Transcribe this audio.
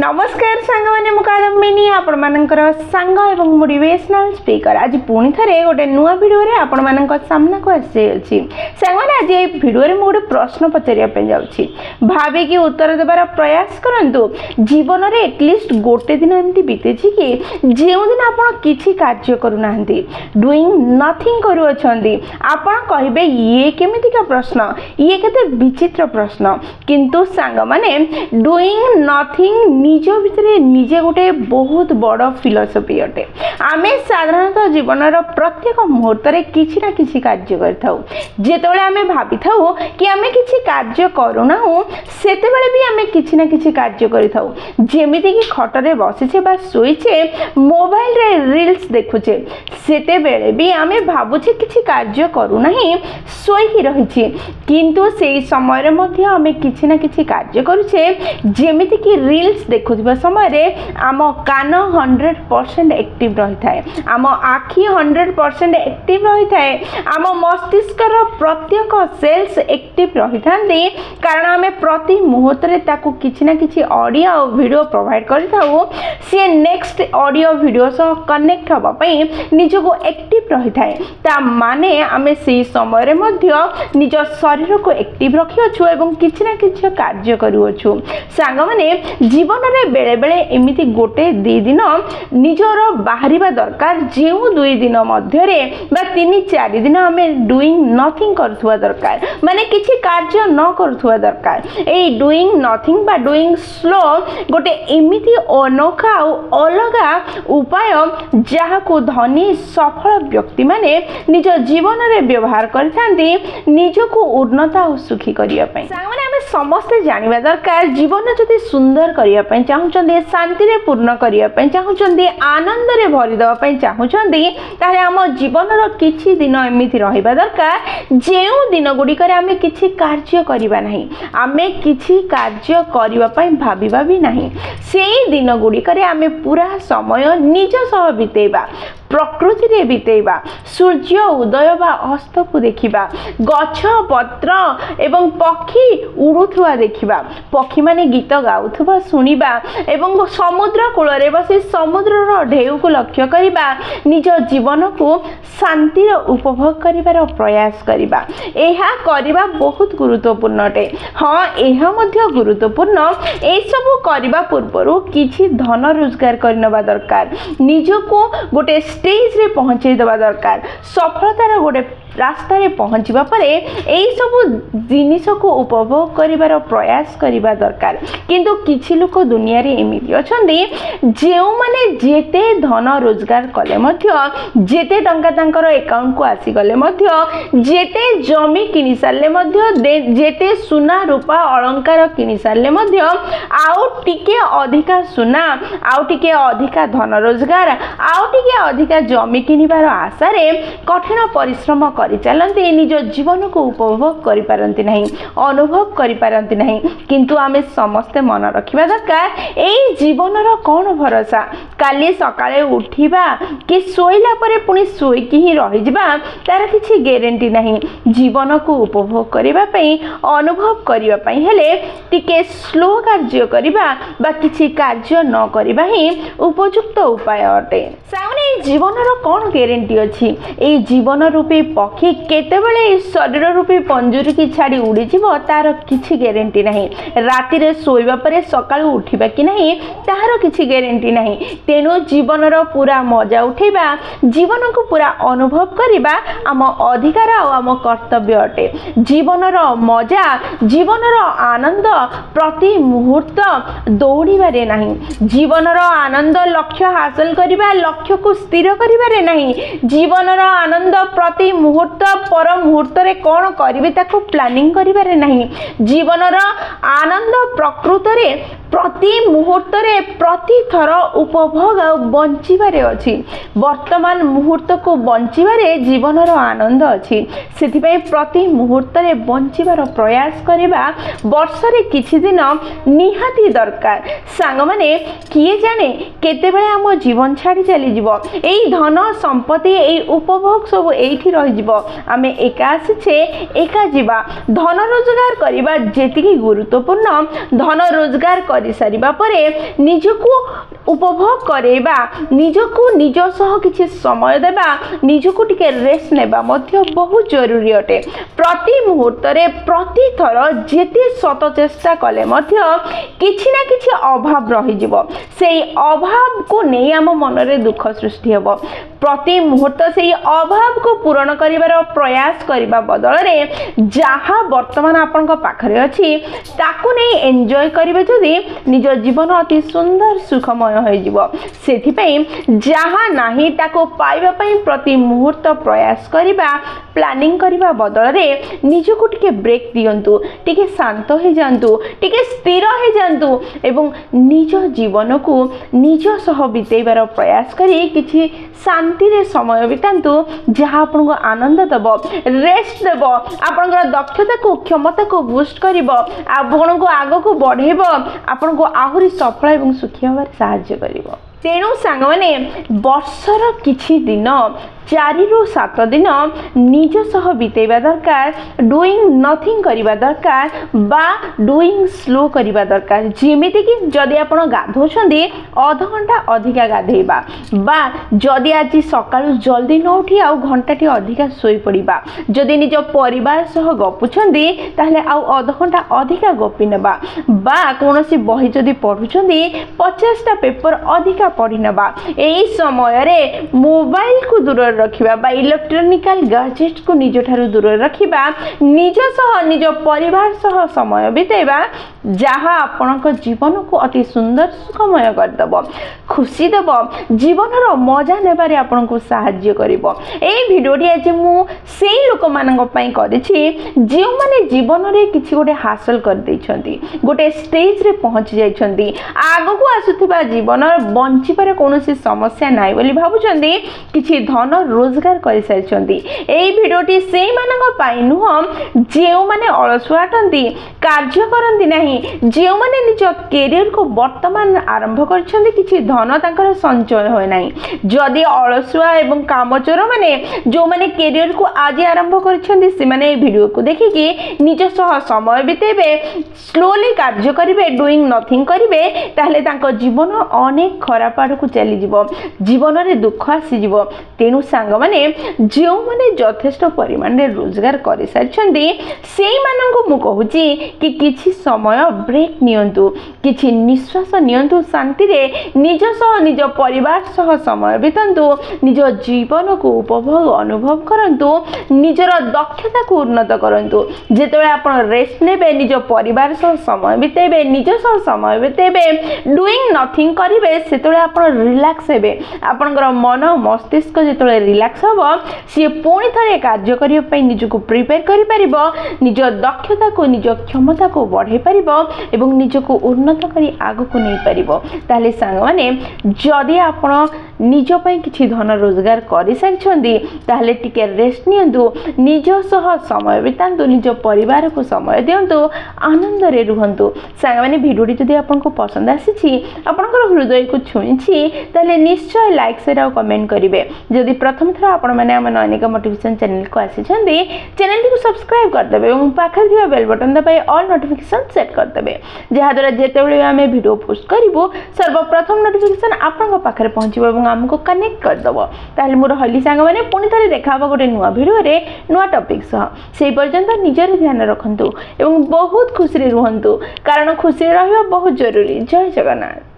नमस्कार सांग मैंने मुकादमिनी आपण मानकर सांग एवं मोटिवेशनल स्पीकर आज पुणी थे गोटे नुआ भिडियो रे आपण मानक सामना को आसी सांग मैंने आज ये भिडियो रे गोटे प्रश्न पचारिया जाउछि भाबे कि उत्तर देबार प्रयास करंतु जीवन रे एटलिस्ट गोटे दिन एमती बीते कि जेउ दिन आपण किछि कार्य करू नाहंती डूइंग नथिंग करू अछंती आपण कहिबे ये केमिति का प्रश्न ये केते विचित्र प्रश्न किंतु सांग माने डूइंग नथिंग निज भितर निजे गोटे बहुत बड़ फिलोसफी अटे आमे साधारणतः जीवन प्रत्येक मुहूर्त रे किछि ना किछि कार्य करथाउ जेतेबेले आमे भाबी थाउ कि आमे किछि कार्य करूना सेतेबेले भी आमे किछि ना किछि कार्य करिथाउ जेमिति कि खटरे बसिछे बा सोइछे मोबाइल रे रील्स देखुछे सेतेबेले भी आमे भाबुछे किछि कार्य करूना ही सोइकी रहिछे किंतु सेही समय रे मध्ये आमे किछि ना किछि कार्य करूछे जेमिति कि रील्स देखुवा समय आम कान 100% एक्टिव रही थाए आम आखि 100% एक्टिव रही थाए आम मस्तिष्कर प्रत्येक सेल्स एक्टिव रही थांती कारण आम प्रति मुहूर्त रे ताकू किछि ना किछि ऑडियो और वीडियो प्रोवाइड करिथाउ से नेक्स्ट ऑडियो वीडियो सह कनेक्ट होबा पई निजको एक्टिव रही थाए ता माने आमे सेही समय रे मध्ये निज शरीर को एक्टिव रखियो एवं किछि ना किछि कार्य करियो सांग माने जीवन रे बेले बेले एमिति गोटे दी दिन निजर बाहरिबा दरकार जेउ दुई दिन मध्य रे बा 3-4 दिन आमे डूइंग नथिंग करथुवा दरकार माने किछि कार्य न करथुवा दरकार ए डूइंग नथिंग बा डूइंग स्लो गोटे एमिति अनोखा अलगा उपाय जहा को धनी सफल व्यक्ति माने निज जीवन रे व्यवहार करथांती निजको उन्नता और सुखी करिया पई सामने आमे समस्त जानिबा दरकार जीवन जति सुंदर करिया पई चाहुचंदी शांति रे पूर्ण करिया पई चाहुचंदी आनंद रे भरि दवा पई चाहुचंदी तारे हम जीवन रो किछि दिन एमिति रहिबा दरकार जेउ दिन गुडी करे आमे किछि कार्य करिबा नाही आमे किछि कार्य करिबा पई भाबिबा भी नाही सेही दिन गुडी करे आमे पूरा समय निज सह बितेबा प्रकृति रे बितेबा सूर्य उदय बा अस्त को देखिबा गछ पत्र एवं पक्षी उड़ुथुवा देखिबा पक्षी माने गीत गाउथुवा सुनिबा एवं समुद्र कूल रे बसी समुद्र रो ढेउ को लक्ष्य करिबा निज जीवन को शांति रो उपभोग करिवार प्रयास करिबा एहा करिबा बहुत गुरुत्वपूर्ण अटे हां एहा मध्ये गुरुत्वपूर्ण ए सब करिबा पूर्वरु किछि धन रोजगार करनबा दरकार निजको गोटे स्टेज रे पहुंचे देबा दरकार सफलतार गोटे रास्ता रे पहुंचबा परे एई सब जिनिस को उपभोग करिवार प्रयास करिबा दरकार किंतु किछि लोक दुनिया रे एमिति अछंदी जेउ माने जेते धन रोजगार कले मध्य जेते टंका तांकर अकाउंट को आसी गले मध्य जेते जमी किनि सारले मध्य जेते सुना रूपा अलंकार किनि सारले मध्य आउ टिके अधिका सुना आउ टिके अधिका धन रोजगार आउ टिके अधिका जमी किनिबार आशा रे कठिन परिश्रम करि चलंती निज जीवन को उपभोग करि पारंती नहीं अनुभव करि पारंती नहीं किंतु आमे समस्त मन रखिबा दरकार एई जीवन रो कोन भरोसा काली सकाळे उठिबा कि सोइला परे पुनी सोई कि ही रहि जिबा तार किछि ग्यारंटी नहीं जीवन को उपभोग करिबा पई अनुभव करिबा पई हेले टिके स्लो कार्य करिबा बा किछि कार्य न करिबा ही उपयुक्त उपाय अटे सामने जीवन रो कोन ग्यारंटी अछि ए जीवन रूपी पक्षी केतेबेले शरीर रूपी पंजुरी की छाड़ी उड़ी जीवो तार किछि ग्यारंटी नहीं राति रे सोइबा परे सकाळ उठिबा कि नहीं तार किछि ग्यारंटी नहीं तेनु जीवन रो पूरा मजा उठेबा जीवन को पूरा अनुभव करिबा आम अधिकार और आम कर्तव्य अटे जीवन रो मजा जीवन रो आनंद प्रति मुहूर्त दौड़िबारे नहीं जीवन रो आनंद लक्ष्य हासिल करिबा लक्ष्य को स्थिर करिबारे नहीं जीवन रो आनंद प्रति मुहूर्त पर मुहूर्त रे कोन करिवे ताको प्लानिंग करिबारे नहीं जीवन रो आनंद प्रकृत रे प्रति मुहूर्त रे प्रति थर उपभोग और बंचिबारे अछि वर्तमान मुहूर्त को बंचिबारे जीवन रो आनंद अछि सेति पई प्रति मुहूर्त रे बंचिबार प्रयास करिबा वर्ष रे किछि दिन निहाती दरकार सांग माने किए जाने केते बेले हम जीवन छाड़ी चली जीवो एई धन संपत्ति एई उपभोग सब एठी रहि जिवो आमे एका आसीछे एका जीवा धन रोजगार करिबा जेतिकी गुरुत्वपूर्ण धन रोजगार करि सारिबा परे निजको उपभोग करेबा निजको निज सह किछि समय देबा निजको टिके रेस्ट नेबा मध्य बहुत जरूरी अटे प्रति मुहूर्त रे प्रति थर जेते सत चेष्टा कले मध्य किछि ना किछि अभाव रहि जिवो सेई अभाव को नै आम मन रे दुख सृष्टि हेबो प्रति मुहूर्त से अभाव को पूरण करिवार प्रयास करिबा बदल रे जहाँ वर्तमान आपन पाखरे अछि ताकू नै एन्जॉय करिवे जदि निज जीवन अति सुंदर सुखमय होई जिवो सेथि पई जहाँ नाही ताको पाइबा पई प्रति मुहूर्त प्रयास करिबा प्लानिंग करिबा बदल रे निजको टिके ब्रेक दियंतु टिके शांत हो जांतु टिके स्थिर हो जांतु एवं निज जीवन को निज सह बितेबार प्रयास करी किछि शांति रे समय बितांतु जहाँ आपन को आनंद देव रेस्ट देव आपन दक्षता को क्षमता को बूस्ट करिवो आपन को आग को बढ़ेबो आपन को आहुरी सफल एवं सुखी होबार सहायता करिवो तेणु सांग माने वर्षर किछि दिन 4 ରୁ 7 दिन निज सह बितेबा दरकार डूइंग नथिंग करिबा दरकार बा डूइंग स्लो करिबा दरकार जेमिति कि जदि आपण गाधोछंदी आधा घंटा अधिका गाधेबा बा जदि आज सकाळु जल्दी न उठी आ घंटाटी अधिका सोई पड़िबा जदि निज परिवार सह गपुछंदी ताहले आ आधा घंटा अधिका गपि नेबा बा कोनोसी बही जदि पढुछंदी 50 टा पेपर अधिका पढि नेबा एई समय रे मोबाइल को दूर रखिबा बा इलेक्ट्रॉनिकल गैजेट को निज ठारू दूर रखिबा निज सह निज परिवार सह समय बितेबा जहाँ आपनक जीवन को अति सुंदर सुखमय कर दबो खुशी देबो जीवन रो मजा नेबारे आपन को सहाय्य करिवो एई भिडियोटी आज मु सेई लोक मानक पई करिछि जे माने जीवन रे किछि गोटे हासिल कर दैछंती गोटे स्टेज रे पहुंच जाइछंती आगो को आसुथिबा जीवन बंची पारे कोनोसी समस्या नाही बोली भाबुछंती किछि धन रोजगार कर सारिछंती एई भिडियोटी सेई मानक पई नुह जे माने अलसुआ अटंती कार्य करंती नाही जे माने निज कैरियर को वर्तमान आरंभ करछंती किछि धन तांकर संचय होय नाही जदि अलसुआ एवं कामचोर माने जो माने कैरियर को आज आरंभ करछंती से माने वीडियो को देखि कि निज सह समय बितेबे स्लोली कार्य करिवे डूइंग नथिंग करिवे ताहले तांको जीवन अनेक खराब आड़ को चली जिवो जीवन रे दुख आसी जिवो तेनु सांग माने जो माने यथेष्ट परिमाण रे रोजगार कर सारिछंती सेई माननको मु कहूची कि किछि समय ब्रेक नियंतु किछि निश्वास नियंतु शांति रे निज सह निज परिवार सह समय बितंतु निज जीवन को उपभोग अनुभव करंतु निजर दक्षता को उन्नत करंतु जेतबे आपण रेस्ट नेबे निज परिवार सह समय बितेबे निज सह समय बितेबे डूइंग नथिंग करिवे सेतबे आपण रिलैक्स हेबे आपनकर मन मस्तिष्क जेतबे रिलैक्स हबो सी पुणी थरे कार्य करियो पई निजको प्रिपेयर करि परिबो निज दक्षता को निज क्षमता को बढ़ाई परिबो एवं निजको उन्नत करी आगो को नहीं परिबो ताले सांग माने जदि आपण निज पई किछि धन रोजगार करि सारिछंदी ताले टिके रेस्ट नियंतु निज सह समय बितांतु निज परिवार को समय दियंतु आनंद रे रुहंतु सांग माने भिडियोटी जदि आपनको पसंद आसीछि आपनकर हृदय को छुईछि ताले निश्चय लाइक शेयर और कमेंट करिवे जदि प्रथम थर आपण माने हम नयनिका मोटिवेशन चैनल को आसीछंदी चैनल को सब्सक्राइब कर देबे एवं पाखर दिया बेल बटन दबाई ऑल नोटिफिकेशन सेट कर देबे जहा द्वारा जेतेबेले आमे वीडियो पोस्ट करिवो सर्वप्रथम नोटिफिकेशन आपन पाखरे पहुंचिबो एवं हमको कनेक्ट कर दबो ताले मोर हली सांग माने पुनी थरे देखाबो गोटे नुवा वीडियो रे नुवा टॉपिक सह सेई पर्यंत निजर ध्यान रखंतु एवं बहुत खुशी रे रुहंतु कारण खुशी रहबा बहुत जरूरी जय जगन्नाथ।